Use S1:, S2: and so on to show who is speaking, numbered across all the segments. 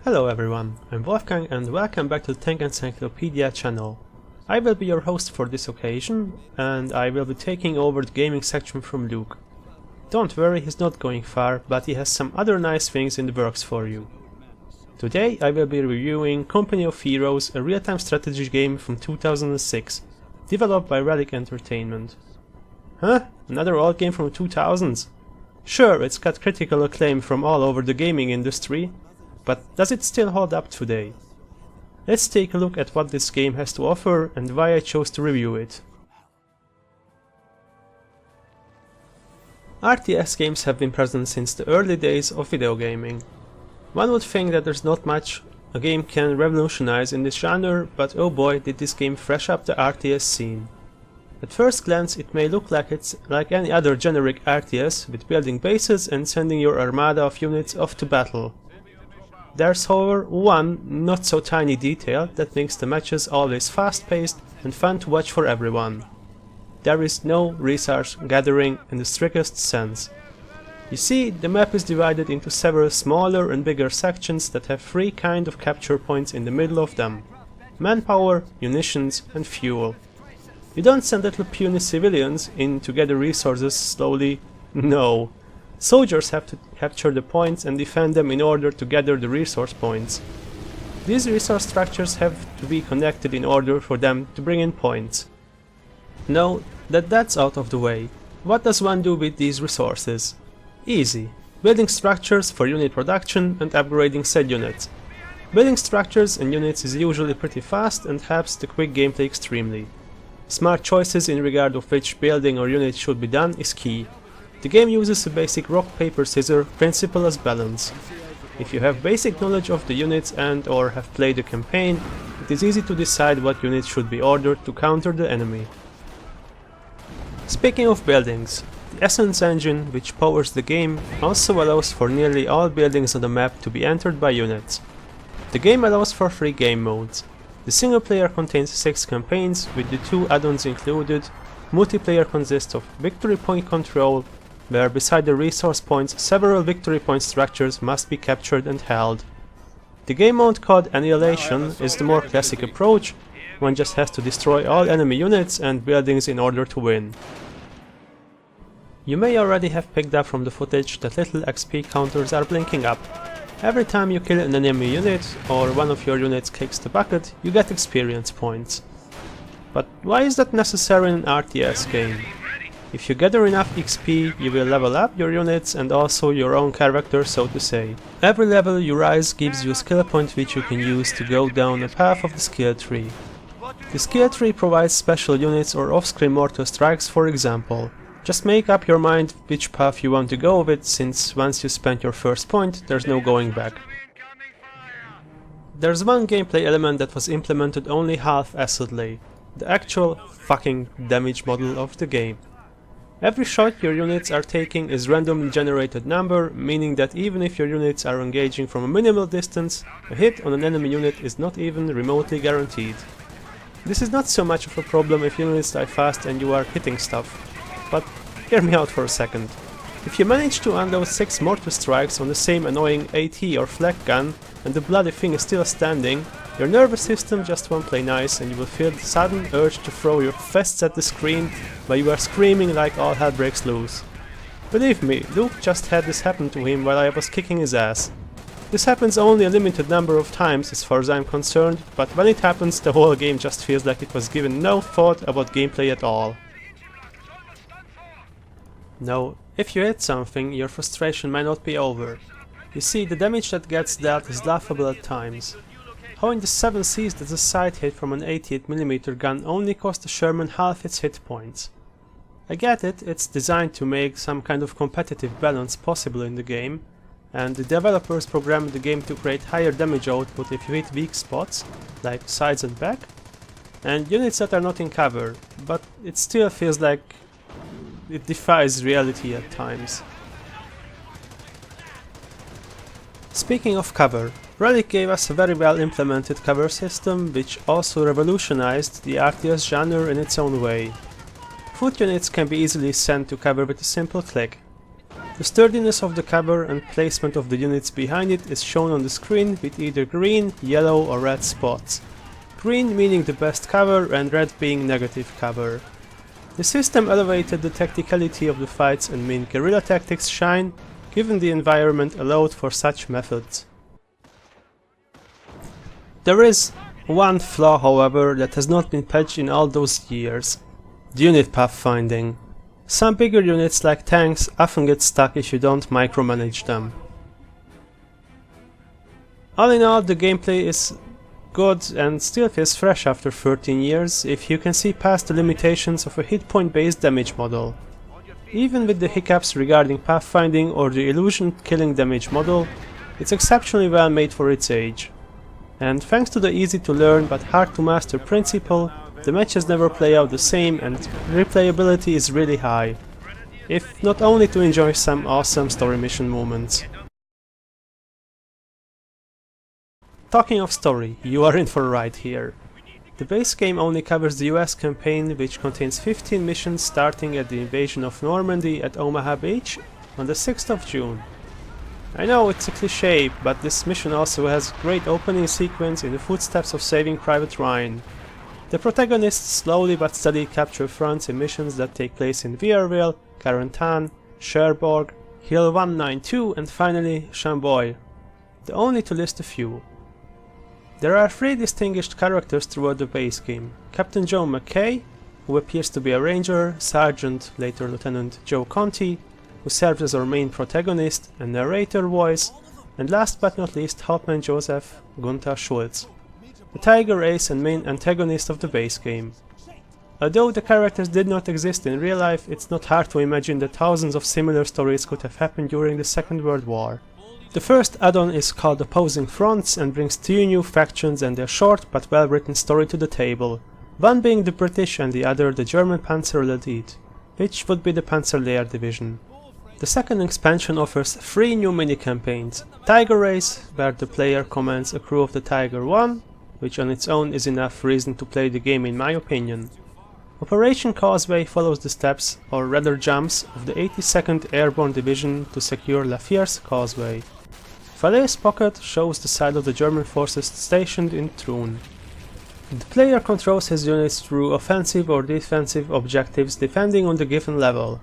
S1: Hello everyone, I'm Wolfgang and welcome back to the Tank Encyclopedia channel. I will be your host for this occasion, and I will be taking over the gaming section from Luke. Don't worry, he's not going far, but he has some other nice things in the works for you. Today I will be reviewing Company of Heroes, a real-time strategy game from 2006, developed by Relic Entertainment. Huh? Another old game from 2000s? Sure, it's got critical acclaim from all over the gaming industry, but does it still hold up today? Let's take a look at what this game has to offer and why I chose to review it. RTS games have been present since the early days of video gaming. One would think that there's not much a game can revolutionize in this genre, but oh boy did this game fresh up the RTS scene. At first glance it may look like it's like any other generic RTS, with building bases and sending your armada of units off to battle. There's however one not so tiny detail that makes the matches always fast-paced and fun to watch for everyone. There is no resource gathering in the strictest sense. You see, the map is divided into several smaller and bigger sections that have three kind of capture points in the middle of them: manpower, munitions and fuel. You don't send little puny civilians in to gather resources slowly, no. Soldiers have to capture the points and defend them in order to gather the resource points. These resource structures have to be connected in order for them to bring in points. Now that that's out of the way, what does one do with these resources? Easy. Building structures for unit production and upgrading said units. Building structures and units is usually pretty fast and helps the quick gameplay extremely. Smart choices in regard of which building or unit should be done is key. The game uses a basic rock-paper-scissors principle as balance. If you have basic knowledge of the units and or have played the campaign, it is easy to decide what units should be ordered to counter the enemy. Speaking of buildings, the Essence engine, which powers the game, also allows for nearly all buildings on the map to be entered by units. The game allows for 3 game modes. The single player contains 6 campaigns, with the 2 add-ons included. Multiplayer consists of victory point control, where beside the resource points several victory point structures must be captured and held. The game mode called Annihilation is the more classic approach. One just has to destroy all enemy units and buildings in order to win. You may already have picked up from the footage that little XP counters are blinking up. Every time you kill an enemy unit or one of your units kicks the bucket, you get experience points. But why is that necessary in an RTS game? If you gather enough XP, you will level up your units and also your own character, so to say. Every level you rise gives you a skill point which you can use to go down a path of the skill tree. The skill tree provides special units or off-screen mortal strikes, for example. Just make up your mind which path you want to go with, since once you spend your first point, there's no going back. There's one gameplay element that was implemented only half-assedly: the actual fucking damage model of the game. Every shot your units are taking is randomly generated number, meaning that even if your units are engaging from a minimal distance, a hit on an enemy unit is not even remotely guaranteed. This is not so much of a problem if units die fast and you are hitting stuff. But hear me out for a second. If you manage to unload 6 mortar strikes on the same annoying AT or flak gun and the bloody thing is still standing, your nervous system just won't play nice and you will feel the sudden urge to throw your fists at the screen while you are screaming like all hell breaks loose. Believe me, Luke just had this happen to him while I was kicking his ass. This happens only a limited number of times as far as I'm concerned, but when it happens the whole game just feels like it was given no thought about gameplay at all. Now, if you hit something, your frustration might not be over. You see, the damage that gets dealt is laughable at times. How in the 7 seas does a side hit from an 88mm gun only cost a Sherman half its hit points? I get it, it's designed to make some kind of competitive balance possible in the game, and the developers programmed the game to create higher damage output if you hit weak spots, like sides and back, and units that are not in cover, but it still feels like it defies reality at times. Speaking of cover, Relic gave us a very well implemented cover system which also revolutionized the RTS genre in its own way. Foot units can be easily sent to cover with a simple click. The sturdiness of the cover and placement of the units behind it is shown on the screen with either green, yellow or red spots. Green meaning the best cover and red being negative cover. The system elevated the tacticality of the fights and made guerrilla tactics shine, given the environment allowed for such methods. There is one flaw, however, that has not been patched in all those years: the unit pathfinding. Some bigger units like tanks often get stuck if you don't micromanage them. All in all, the gameplay is good and still feels fresh after 13 years if you can see past the limitations of a hit point based damage model. Even with the hiccups regarding pathfinding or the illusion killing damage model, it's exceptionally well made for its age. And thanks to the easy to learn but hard to master principle, the matches never play out the same and replayability is really high, if not only to enjoy some awesome story mission moments. Talking of story, you are in for a ride here. The base game only covers the US campaign, which contains 15 missions starting at the invasion of Normandy at Omaha Beach on the 6th of June. I know it's a cliché, but this mission also has a great opening sequence in the footsteps of Saving Private Ryan. The protagonists slowly but steadily capture fronts in missions that take place in Vierville, Carentan, Cherbourg, Hill 192 and finally Chamboy, the only to list a few. There are 3 distinguished characters throughout the base game: Captain Joe McKay, who appears to be a ranger, Sergeant, later Lieutenant Joe Conti, who serves as our main protagonist and narrator voice, and last but not least Hauptmann Joseph Gunther Schultz, the Tiger Ace and main antagonist of the base game. Although the characters did not exist in real life, it's not hard to imagine that thousands of similar stories could have happened during the Second World War. The first add-on is called Opposing Fronts and brings 2 new factions and a short but well-written story to the table, one being the British and the other the German Panzerelite, which would be the Panzerlehr division. The second expansion offers 3 new mini-campaigns: Tiger Race, where the player commands a crew of the Tiger 1, which on its own is enough reason to play the game in my opinion. Operation Causeway follows the steps, or rather jumps, of the 82nd Airborne Division to secure La Fierce Causeway. Falaise Pocket shows the side of the German forces stationed in Troon. The player controls his units through offensive or defensive objectives depending on the given level.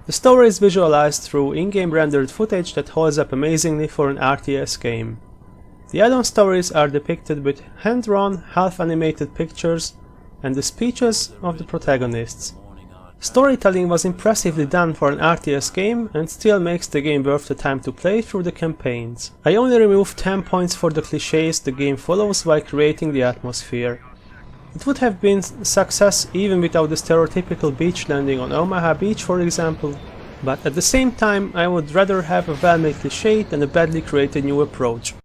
S1: The story is visualized through in-game rendered footage that holds up amazingly for an RTS game. The add-on stories are depicted with hand-drawn, half-animated pictures and the speeches of the protagonists. Storytelling was impressively done for an RTS game and still makes the game worth the time to play through the campaigns. I only removed 10 points for the clichés the game follows while creating the atmosphere. It would have been a success even without the stereotypical beach landing on Omaha Beach, for example, but at the same time I would rather have a well-made cliché than a badly created new approach.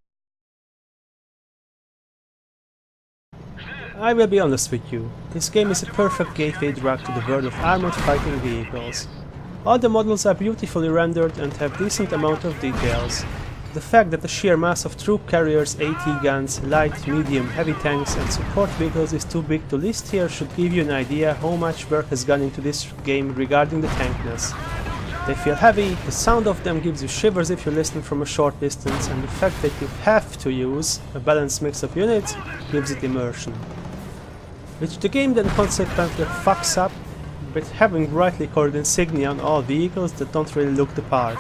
S1: I will be honest with you, this game is a perfect gateway drug to the world of armored fighting vehicles. All the models are beautifully rendered and have decent amount of details. The fact that the sheer mass of troop carriers, AT guns, light, medium, heavy tanks and support vehicles is too big to list here should give you an idea how much work has gone into this game regarding the tankness. They feel heavy, the sound of them gives you shivers if you listen from a short distance, and the fact that you have to use a balanced mix of units gives it immersion, which the game then consequently fucks up with having brightly colored insignia on all vehicles that don't really look the part.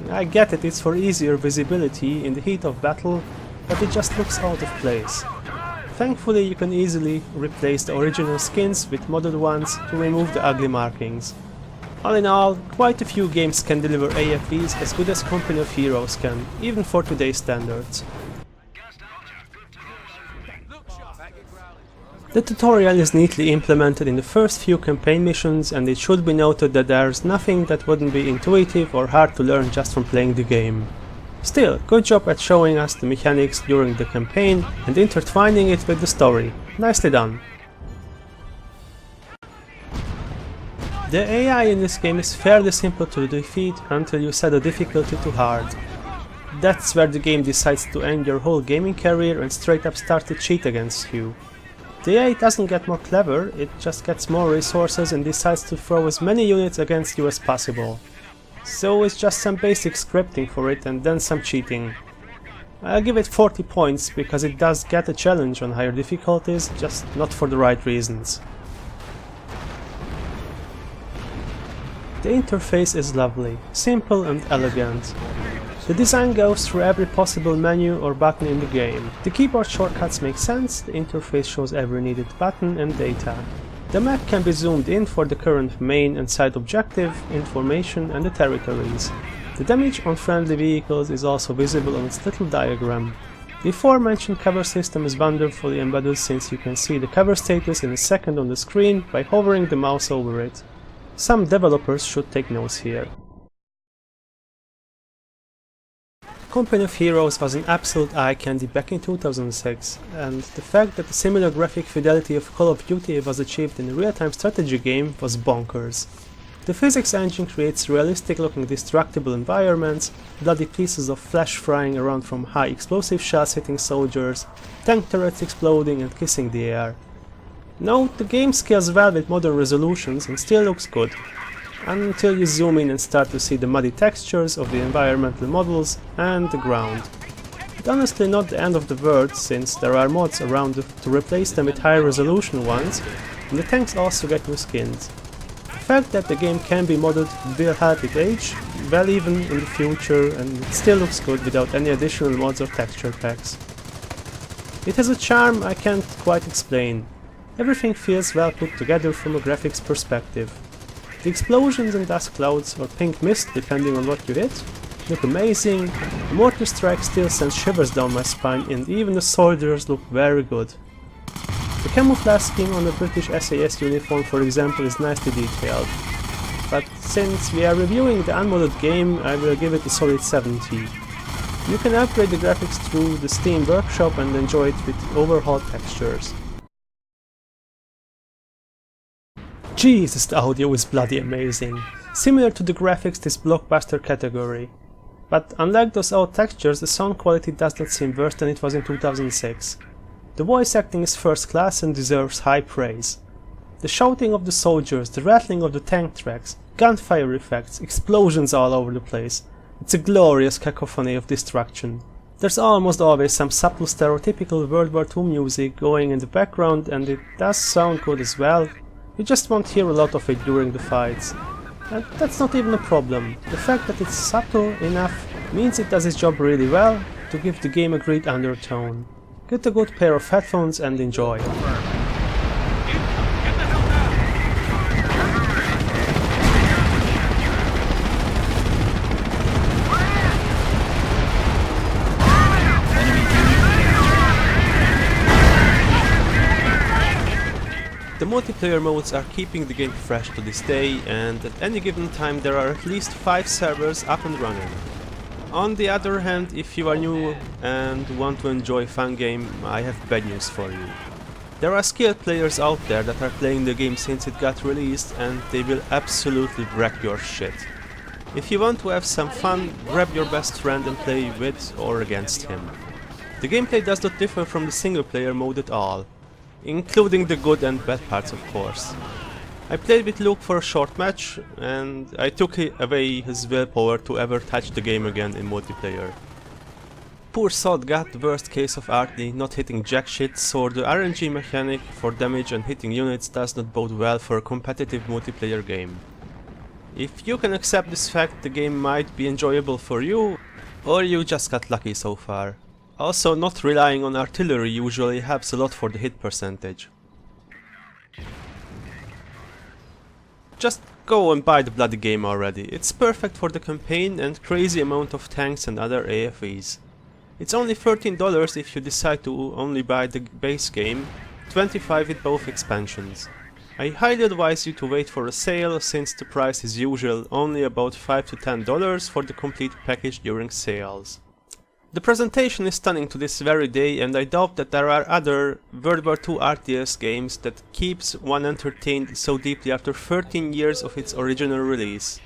S1: I get it, it's for easier visibility in the heat of battle, but it just looks out of place. Thankfully you can easily replace the original skins with modded ones to remove the ugly markings. All in all, quite a few games can deliver AFVs as good as Company of Heroes can, even for today's standards. The tutorial is neatly implemented in the first few campaign missions, and it should be noted that there's nothing that wouldn't be intuitive or hard to learn just from playing the game. Still, good job at showing us the mechanics during the campaign and intertwining it with the story. Nicely done. The AI in this game is fairly simple to defeat until you set the difficulty to hard. That's where the game decides to end your whole gaming career and straight up start to cheat against you. The AI doesn't get more clever, it just gets more resources and decides to throw as many units against you as possible. so it's just some basic scripting for it and then some cheating. I'll give it 40 points because it does get a challenge on higher difficulties, just not for the right reasons. The interface is lovely, simple and elegant. The design goes through every possible menu or button in the game. The keyboard shortcuts make sense, the interface shows every needed button and data. The map can be zoomed in for the current main and side objective, information and the territories. The damage on friendly vehicles is also visible on its little diagram. The aforementioned cover system is wonderfully embedded since you can see the cover status in a second on the screen by hovering the mouse over it. Some developers should take notes here. Company of Heroes was an absolute eye candy back in 2006, and the fact that the similar graphic fidelity of Call of Duty was achieved in a real-time strategy game was bonkers. The physics engine creates realistic looking destructible environments, bloody pieces of flesh flying around from high explosive shells hitting soldiers, tank turrets exploding and kissing the air. Note, the game scales well with modern resolutions and still looks good, until you zoom in and start to see the muddy textures of the environmental models and the ground. But honestly not the end of the world, since there are mods around to replace them with higher resolution ones, and the tanks also get new skins. The fact that the game can be modded will help it age well even in the future, and it still looks good without any additional mods or texture packs. It has a charm I can't quite explain. Everything feels well put together from a graphics perspective. The explosions and dust clouds, or pink mist depending on what you hit, look amazing, the mortar strike still sends shivers down my spine, and even the soldiers look very good. The camouflage scheme on the British SAS uniform, for example, is nicely detailed, but since we are reviewing the unmodded game, I will give it a solid 70. You can upgrade the graphics through the Steam Workshop and enjoy it with overhauled textures. Jesus, the audio is bloody amazing. Similar to the graphics this blockbuster category. But unlike those old textures, the sound quality does not seem worse than it was in 2006. The voice acting is first class and deserves high praise. The shouting of the soldiers, the rattling of the tank tracks, gunfire effects, explosions all over the place. It's a glorious cacophony of destruction. There's almost always some subtle stereotypical World War II music going in the background, and it does sound good as well. You just won't hear a lot of it during the fights. And that's not even a problem. The fact that it's subtle enough means it does its job really well to give the game a great undertone. Get a good pair of headphones and enjoy. The multiplayer modes are keeping the game fresh to this day, and at any given time there are at least 5 servers up and running. On the other hand, if you are new and want to enjoy a fun game, I have bad news for you. There are skilled players out there that are playing the game since it got released, and they will absolutely wreck your shit. If you want to have some fun, grab your best friend and play with or against him. The gameplay does not differ from the single player mode at all, including the good and bad parts, of course. I played with Luke for a short match, and I took away his willpower to ever touch the game again in multiplayer. Poor Sod got the worst case of Artley not hitting jack shit, so the RNG mechanic for damage and hitting units does not bode well for a competitive multiplayer game. If you can accept this fact, the game might be enjoyable for you, or you just got lucky so far. Also, not relying on artillery usually helps a lot for the hit percentage. Just go and buy the bloody game already. It's perfect for the campaign and crazy amount of tanks and other AFEs. It's only $13 if you decide to only buy the base game, $25 with both expansions. I highly advise you to wait for a sale, since the price is usually only about $5 to $10 for the complete package during sales. The presentation is stunning to this very day, and I doubt that there are other World War II RTS games that keeps one entertained so deeply after 13 years of its original release.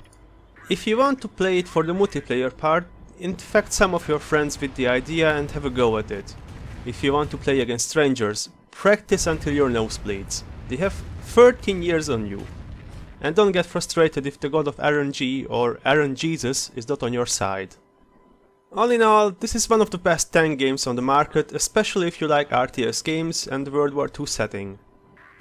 S1: If you want to play it for the multiplayer part, infect some of your friends with the idea and have a go at it. If you want to play against strangers, practice until your nose bleeds. They have 13 years on you. And don't get frustrated if the god of RNG or RN Jesus is not on your side. All in all, this is one of the best tank games on the market, especially if you like RTS games and the World War II setting.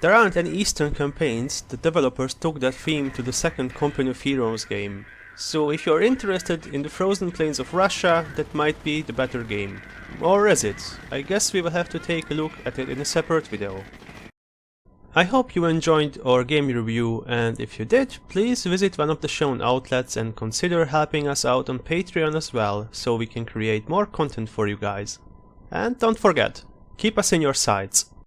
S1: There aren't any Eastern campaigns, the developers took that theme to the second Company of Heroes game. So if you're interested in the frozen plains of Russia, that might be the better game. Or is it? I guess we will have to take a look at it in a separate video. I hope you enjoyed our game review, and if you did, please visit one of the shown outlets and consider helping us out on Patreon as well, so we can create more content for you guys. And don't forget, keep us in your sights.